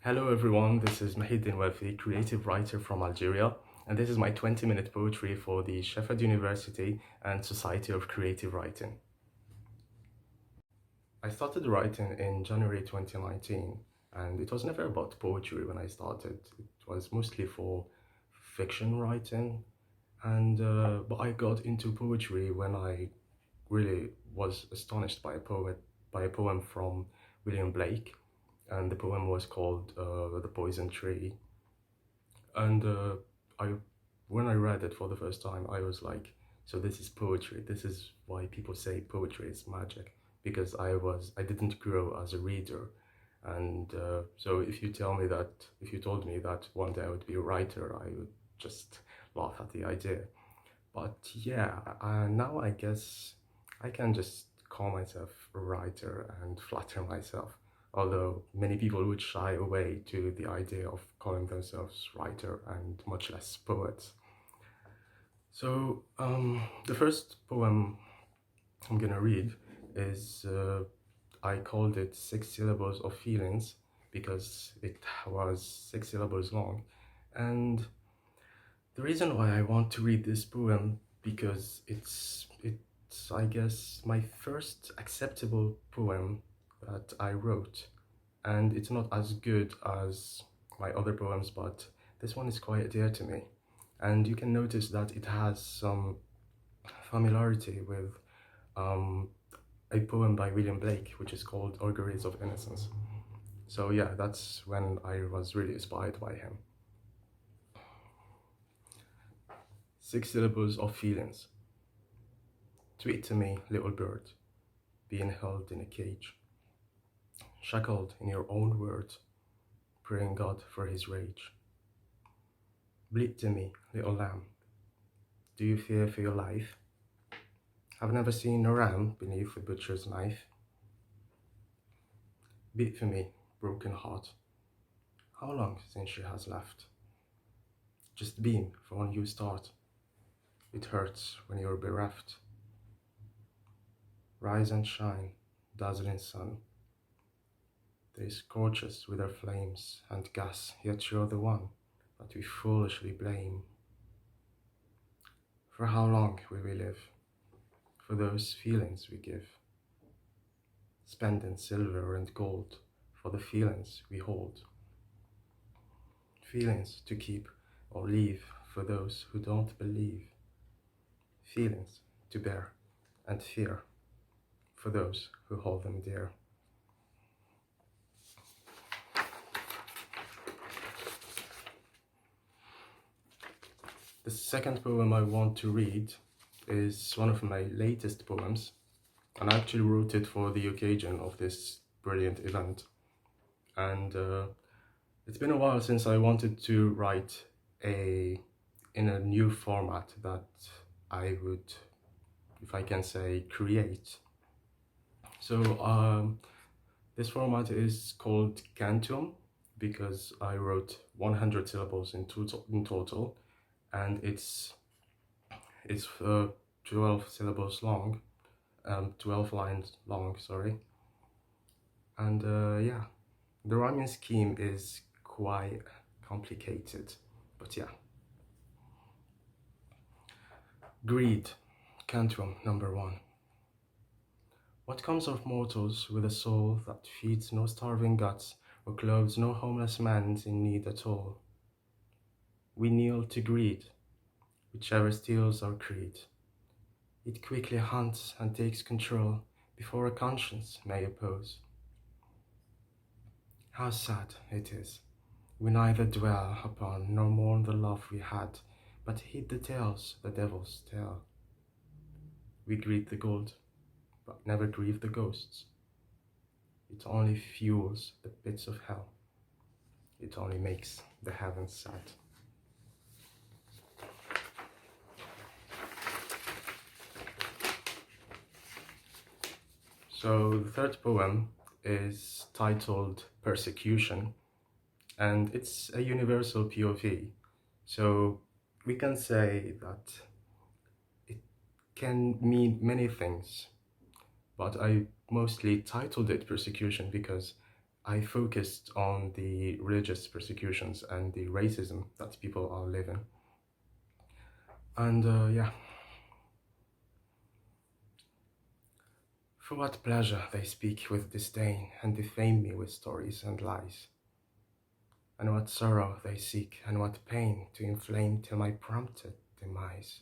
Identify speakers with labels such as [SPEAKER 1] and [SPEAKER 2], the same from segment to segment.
[SPEAKER 1] Hello everyone, this is Mahieddine Ouafi, creative writer from Algeria, and this is my 20-minute poetry for the Sheffield University and Society of Creative Writing. I started writing in January 2019, and it was never about poetry when I started. It was mostly for fiction writing, and but I got into poetry when I really was astonished by a poem from William Blake, and the poem was called The Poison Tree. And I, when I read it for the first time, I was like, so this is poetry. This is why people say poetry is magic, because I didn't grow as a reader. And so if you told me that one day I would be a writer, I would just laugh at the idea. But yeah, now I guess I can just call myself a writer and flatter myself. Although many people would shy away to the idea of calling themselves writer and much less poets. So the first poem I'm gonna read is I called it Six Syllables of Feelings because it was 6 syllables long, and the reason why I want to read this poem because it's I guess my first acceptable poem that I wrote, and it's not as good as my other poems, but this one is quite dear to me, and you can notice that it has some familiarity with a poem by William Blake, which is called Auguries of Innocence. So yeah, that's when I was really inspired by him. 6 syllables of feelings. Tweet to me, little bird, being held in a cage, shackled in your own words, praying God for his rage. Bleat to me, little lamb, do you fear for your life? Have never seen a ram beneath a butcher's knife. Beat for me, broken heart, how long since she has left? Just beam for one new start, it hurts when you're bereft. Rise and shine, dazzling sun, they scorch us with their flames and gas, yet you're the one that we foolishly blame. For how long will we live? For those feelings we give, spending silver and gold for the feelings we hold. Feelings to keep or leave for those who don't believe. Feelings to bear and fear for those who hold them dear. The second poem I want to read is one of my latest poems, and I actually wrote it for the occasion of this brilliant event. And it's been a while since I wanted to write in a new format that I would, if I can say, create. So this format is called Cantum because I wrote 100 syllables in total, and it's 12 syllables long, 12 lines long, sorry. And yeah, the rhyming scheme is quite complicated, but yeah. Greed, Cantum number 1. What comes of mortals with a soul that feeds no starving guts or clothes no homeless man in need at all? We kneel to greed, whichever steals our creed. It quickly hunts and takes control before a conscience may oppose. How sad it is, we neither dwell upon nor mourn the love we had, but heed the tales the devils tell. We greet the gold, but never grieve the ghosts. It only fuels the pits of hell. It only makes the heavens sad. So the third poem is titled Persecution, and it's a universal POV. So we can say that it can mean many things, but I mostly titled it Persecution because I focused on the religious persecutions and the racism that people are living. And yeah, for what pleasure they speak with disdain and defame me with stories and lies. And what sorrow they seek, and what pain to inflame till my prompted demise.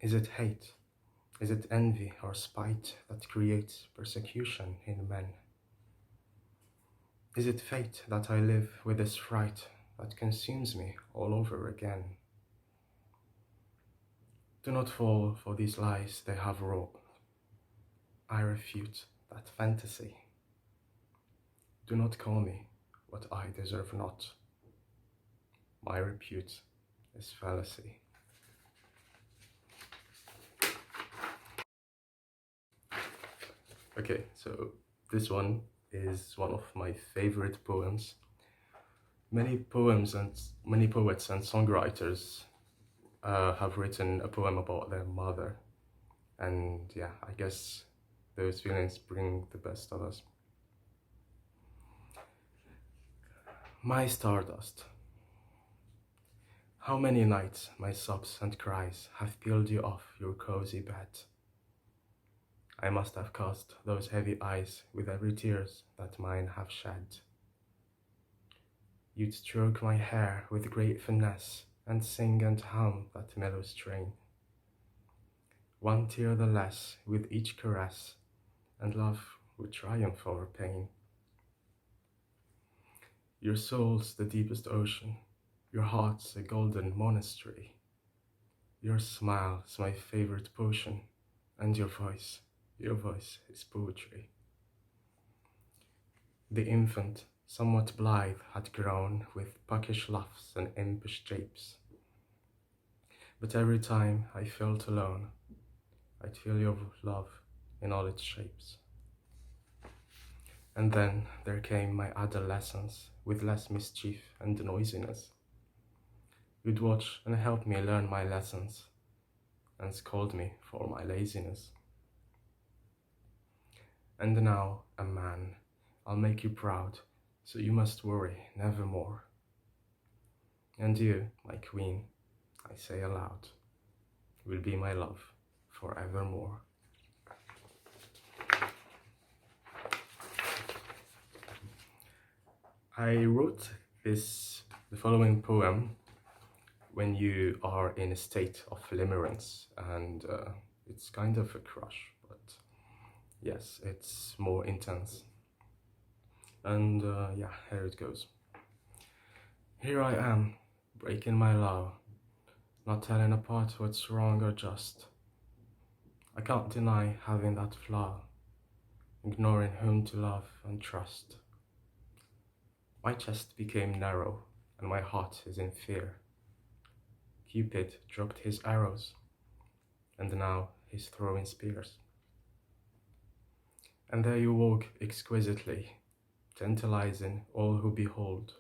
[SPEAKER 1] Is it hate? Is it envy or spite that creates persecution in men? Is it fate that I live with this fright that consumes me all over again? Do not fall for these lies they have wrought. I refute that fantasy. Do not call me what I deserve not. My repute is fallacy. Okay, so this one is one of my favorite poems. Many poets and songwriters have written a poem about their mother, and yeah, I guess those feelings bring the best of us. My stardust. How many nights my sobs and cries have peeled you off your cozy bed. I must have caused those heavy eyes with every tears that mine have shed. You'd stroke my hair with great finesse and sing and hum that mellow strain. One tear the less with each caress, and love would triumph over pain. Your soul's the deepest ocean, your heart's a golden monastery. Your smile's my favorite potion, and your voice is poetry. The infant, somewhat blithe, had grown with puckish laughs and impish japes. But every time I felt alone, I'd feel your love in all its shapes. And then there came my adolescence with less mischief and noisiness. You'd watch and help me learn my lessons and scold me for my laziness. And now, a man, I'll make you proud, so you must worry nevermore. And you, my queen, I say aloud, will be my love forevermore. I wrote the following poem when you are in a state of limerence, and it's kind of a crush, but yes, it's more intense. And yeah, here it goes. Here I am, breaking my law, not telling apart what's wrong or just. I can't deny having that flaw, ignoring whom to love and trust. My chest became narrow, and my heart is in fear. Cupid dropped his arrows, and now he's throwing spears. And there you walk exquisitely, tantalizing all who behold.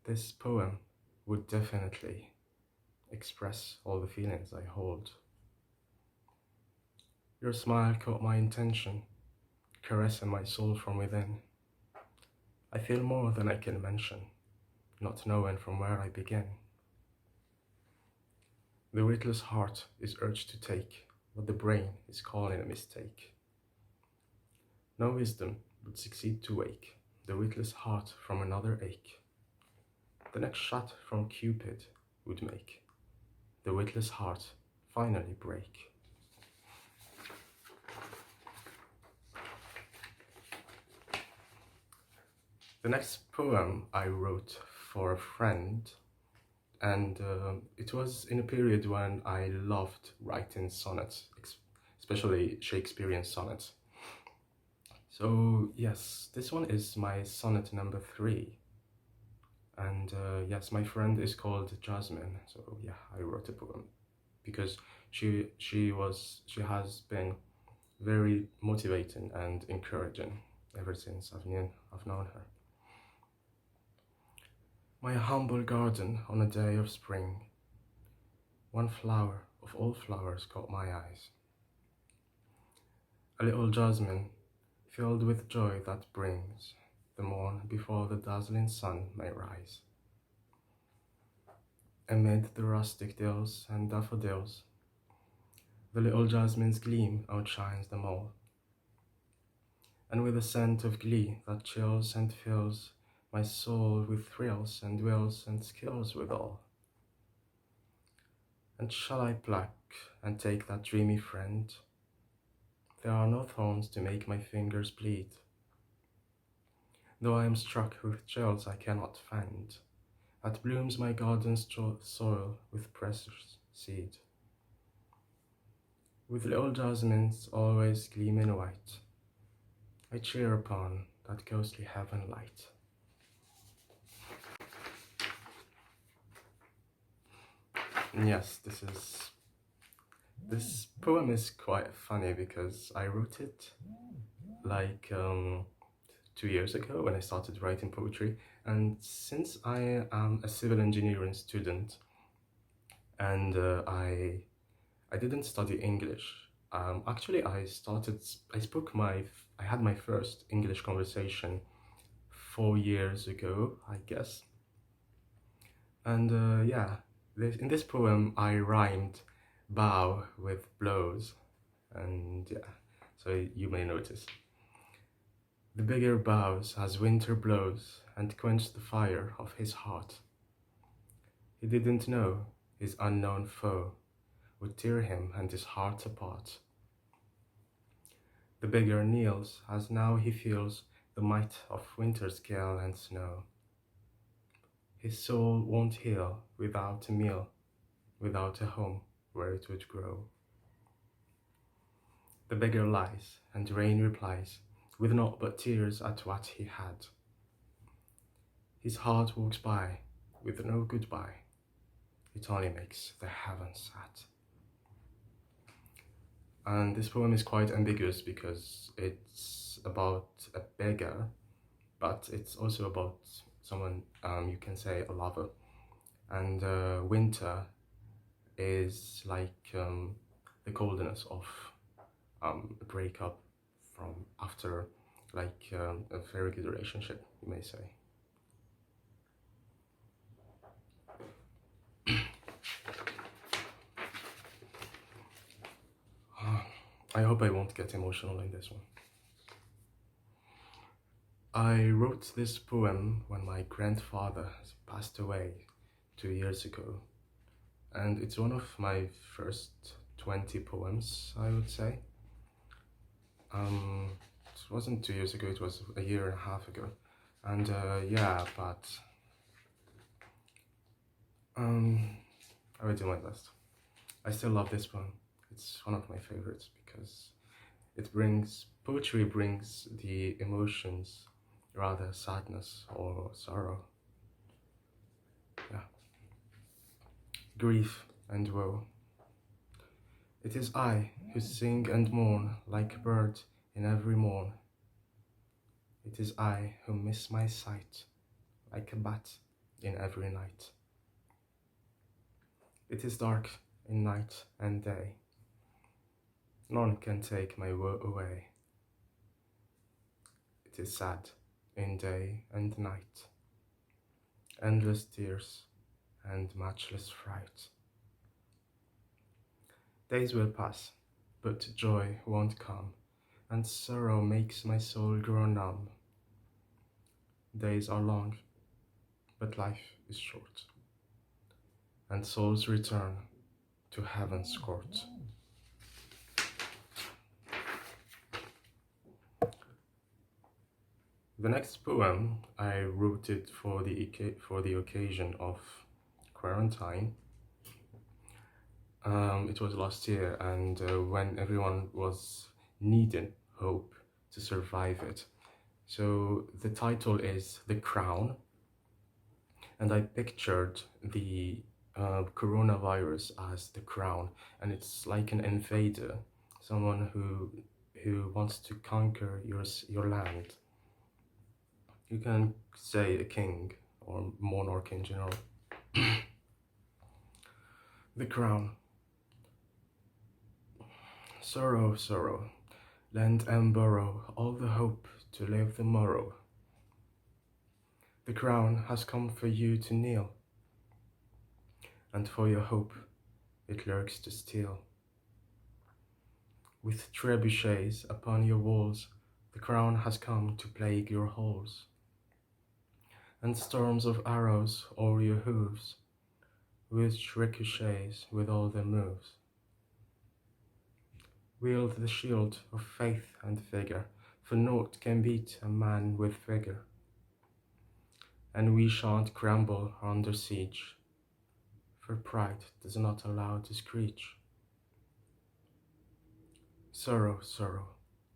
[SPEAKER 1] This poem would definitely express all the feelings I hold. Your smile caught my intention, caressing my soul from within. I feel more than I can mention, not knowing from where I begin. The witless heart is urged to take what the brain is calling a mistake. No wisdom would succeed to wake the witless heart from another ache. The next shot from Cupid would make the witless heart finally break. The next poem I wrote for a friend, and it was in a period when I loved writing sonnets, especially Shakespearean sonnets. So yes, this one is my sonnet number 3. And yes, my friend is called Jasmine. So yeah, I wrote a poem because she has been very motivating and encouraging ever since I've known her. My humble garden on a day of spring, one flower of all flowers caught my eyes. A little jasmine filled with joy that brings the morn before the dazzling sun may rise. Amid the rustic dills and daffodils, the little jasmine's gleam outshines them all, and with a scent of glee that chills and fills my soul with thrills and wills and skills withal. And shall I pluck and take that dreamy friend? There are no thorns to make my fingers bleed, though I am struck with chills I cannot fend, that blooms my garden's soil with precious seed. With little jasmines always gleaming white, I cheer upon that ghostly heaven light. And yes, this poem is quite funny because I wrote it like 2 years ago when I started writing poetry, and since I am a civil engineering student and I didn't study English. Actually, I had my first English conversation 4 years ago, I guess. And yeah, in this poem, I rhymed bow with blows, and yeah, so you may notice. The beggar bows as winter blows and quenched the fire of his heart. He didn't know his unknown foe would tear him and his heart apart. The beggar kneels as now he feels the might of winter's gale and snow. His soul won't heal without a meal, without a home where it would grow. The beggar lies, and rain replies, with naught but tears at what he had. His heart walks by, with no goodbye. It only makes the heavens sad. And this poem is quite ambiguous because it's about a beggar, but it's also about someone, you can say a lover. And winter is like the coldness of a breakup from after like a very good relationship, you may say. I hope I won't get emotional in this one. I wrote this poem when my grandfather passed away 2 years ago, and it's one of my first 20 poems, I would say. It wasn't 2 years ago, it was a year and a half ago, and yeah, but I will do my best. I still love this poem. It's one of my favorites because poetry brings the emotions, rather sadness or sorrow. Yeah. Grief and woe. It is I who sing and mourn like a bird in every morn. It is I who miss my sight like a bat in every night. It is dark in night and day. None can take my woe away. It is sad in day and night. Endless tears and matchless fright. Days will pass, but joy won't come, and sorrow makes my soul grow numb. Days are long, but life is short, and souls return to heaven's court. The next poem, I wrote it for the occasion of quarantine. It was last year, and when everyone was needing hope to survive it. So the title is The Crown, and I pictured the coronavirus as the crown, and it's like an invader, someone who wants to conquer your land. You can say a king or monarch in general. The crown. Sorrow, sorrow, Lend and borrow all the hope to live the morrow. The crown has come for you to kneel, and for your hope it lurks to steal. With trebuchets upon your walls, the crown has come to plague your halls, and storms of arrows o'er your hooves, which ricochets with all their moves. Wield the shield of faith and vigour, for naught can beat a man with vigour. And we shan't crumble under siege, for pride does not allow to screech. Sorrow, sorrow,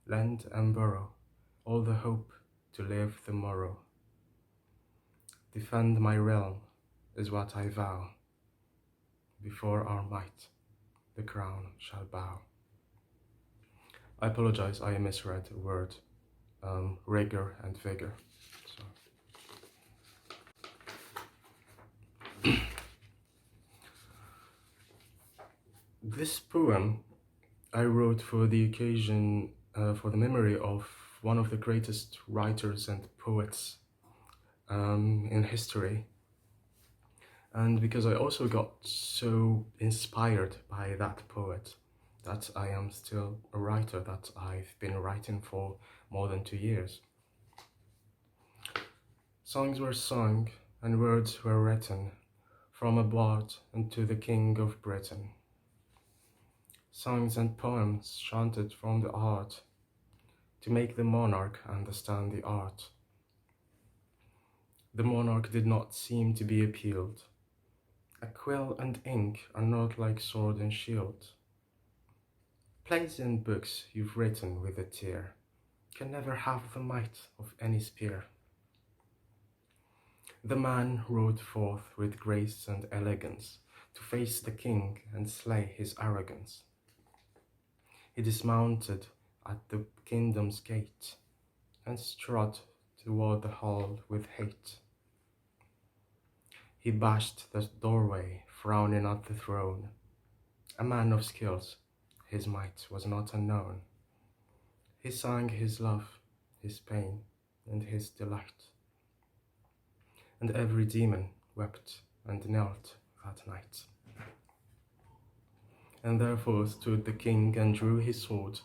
[SPEAKER 1] lend and borrow all the hope to live the morrow. Defend my realm is what I vow. Before our might the crown shall bow. I apologize, I misread a word, rigor and vigor. So. This poem I wrote for the occasion, for the memory of one of the greatest writers and poets in history. And because I also got so inspired by that poet that I am still a writer, that I've been writing for more than 2 years. Songs were sung and words were written from a bard unto the King of Britain. Songs and poems chanted from the heart to make the monarch understand the art. The monarch did not seem to be appealed. A quill and ink are not like sword and shield. Plays and books you've written with a tear can never have the might of any spear. The man rode forth with grace and elegance to face the king and slay his arrogance. He dismounted at the kingdom's gate and strode toward the hall with hate. He bashed the doorway, frowning at the throne. A man of skills, his might was not unknown. He sang his love, his pain, and his delight. And every demon wept and knelt that night. And therefore stood the king and drew his sword,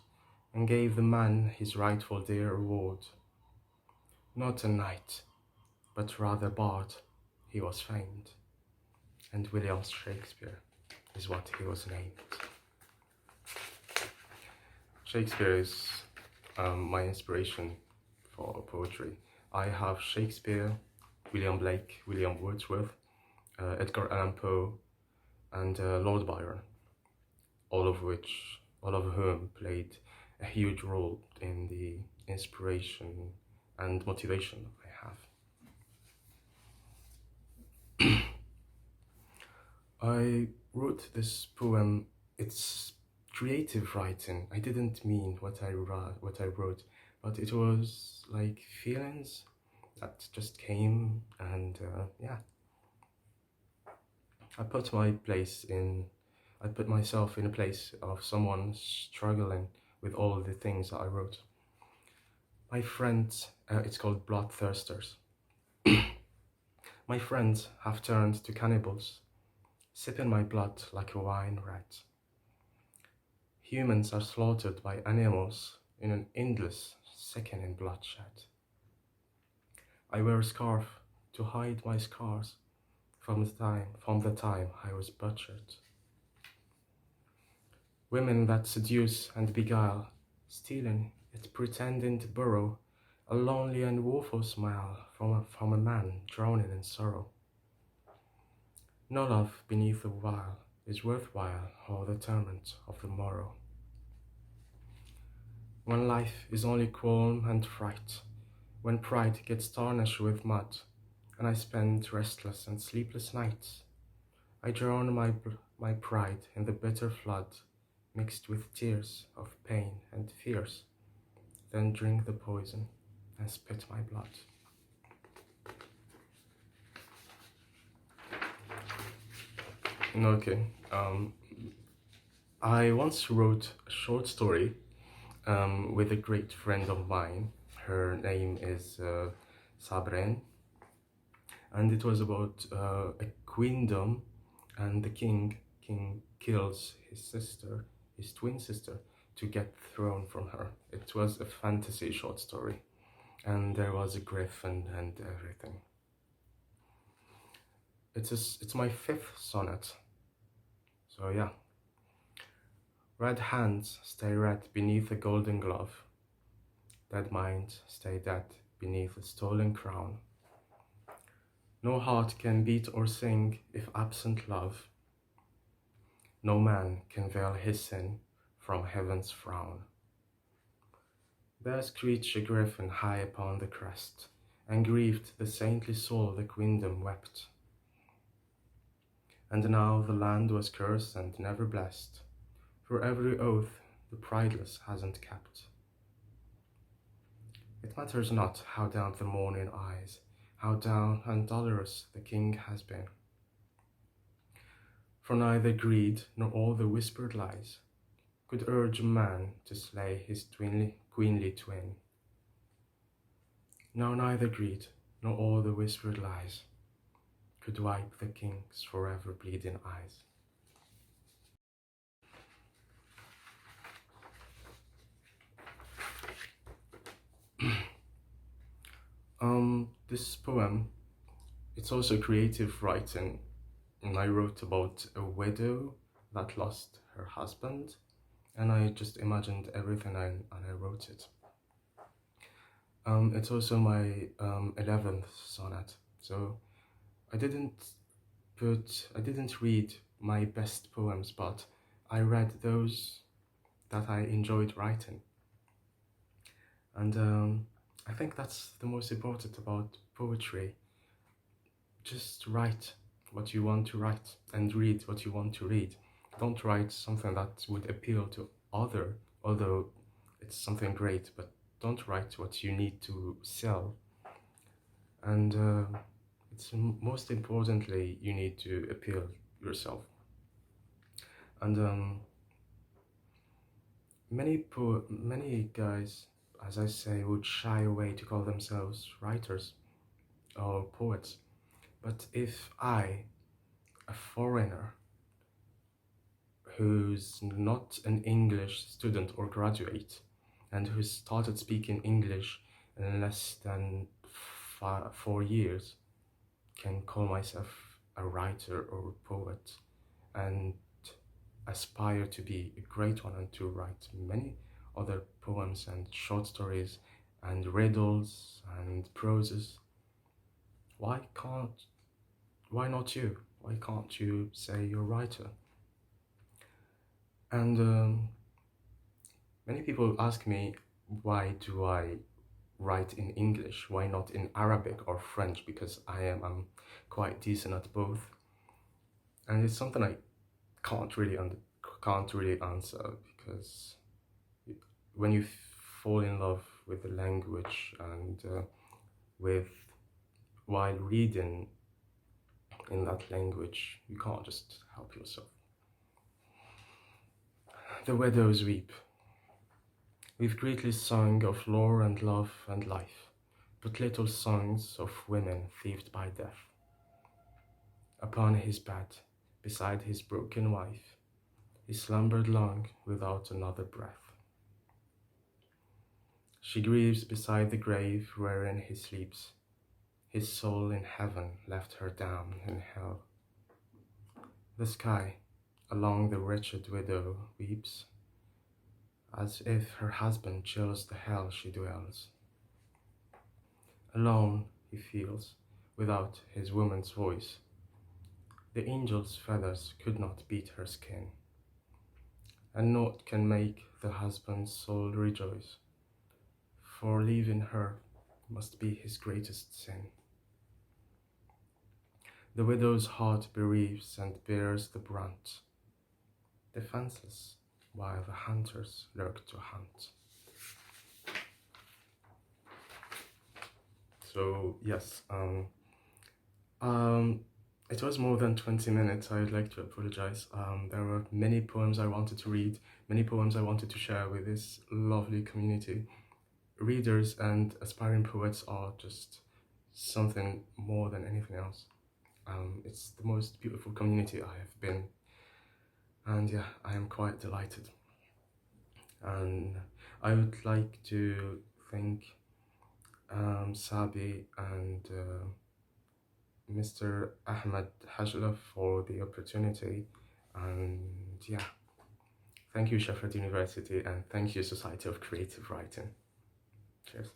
[SPEAKER 1] and gave the man his rightful dear reward. Not a knight, but rather bard, he was famed, and William Shakespeare is what he was named. Shakespeare is my inspiration for poetry. I have Shakespeare, William Blake, William Wordsworth, Edgar Allan Poe, and Lord Byron, all of whom played a huge role in the inspiration and motivation I have. I wrote this poem. It's creative writing. I didn't mean what I wrote, but it was like feelings that just came, and yeah. I put myself in a place of someone struggling with all the things that I wrote. My friends, it's called Bloodthirsters. My friends have turned to cannibals, sipping my blood like a wine rat. Humans are slaughtered by animals in an endless, sickening bloodshed. I wear a scarf to hide my scars from the time I was butchered. Women that seduce and beguile, stealing yet pretending to borrow a lonely and woeful smile from a man drowning in sorrow. No love beneath the while is worthwhile, or the torment of the morrow. When life is only qualm and fright, when pride gets tarnished with mud, and I spend restless and sleepless nights, I drown my pride in the bitter flood, mixed with tears of pain and fears, then drink the poison and spit my blood. Okay, I once wrote a short story with a great friend of mine. Her name is Sabren, and it was about a queendom, and the king kills his sister, his twin sister, to get throne from her. It was a fantasy short story, and there was a griffin and everything. It's my fifth sonnet, so yeah. Red hands stay red beneath a golden glove. Dead minds stay dead beneath a stolen crown. No heart can beat or sing if absent love. No man can veil his sin from heaven's frown. There screeched a griffin high upon the crest, and grieved the saintly soul the queendom wept. And now the land was cursed and never blessed, for every oath the prideless hasn't kept. It matters not how down the morning eyes, how down and dolorous the king has been. For neither greed nor all the whispered lies could urge a man to slay his queenly twin. Now neither greed nor all the whispered lies could wipe the king's forever bleeding eyes. This poem, it's also creative writing, and I wrote about a widow that lost her husband, and I just imagined everything and I wrote it. It's also my 11th sonnet, so I didn't read my best poems, but I read those that I enjoyed writing. And I think that's the most important about poetry. Just write what you want to write and read what you want to read. Don't write something that would appeal to although it's something great, but don't write what you need to sell. And it's most importantly, you need to appeal yourself. And many guys, as I say, would shy away to call themselves writers or poets. But if I, a foreigner who's not an English student or graduate, and who started speaking English in less than 4 years, can call myself a writer or a poet, and aspire to be a great one and to write many other poems and short stories and riddles and proses, why not you? Why can't you say you're a writer? And many people ask me, why do I write in English? Why not in Arabic or French? Because I'm quite decent at both, and it's something I can't really answer, because when you fall in love with the language and while reading in that language, you can't just help yourself. The widows weep. We've greatly sung of lore and love and life, but little songs of women thieved by death. Upon his bed, beside his broken wife, he slumbered long without another breath. She grieves beside the grave wherein he sleeps. His soul in heaven left her down in hell. The sky along the wretched widow weeps, as if her husband chills the hell she dwells. Alone he feels, without his woman's voice. The angel's feathers could not beat her skin, and naught can make the husband's soul rejoice, for leaving her must be his greatest sin. The widow's heart bereaves and bears the brunt, defenseless while the hunters lurk to hunt. So yes, It was more than 20 minutes. I would like to apologize. There were many poems I wanted to read, many poems I wanted to share with this lovely community. Readers and aspiring poets are just something more than anything else. It's the most beautiful community I have been, and yeah, I am quite delighted. And I would like to thank Sabi and Mr. Ahmed Hajla for the opportunity. And yeah, thank you, Sheffield University, and thank you, Society of Creative Writing. Cheers.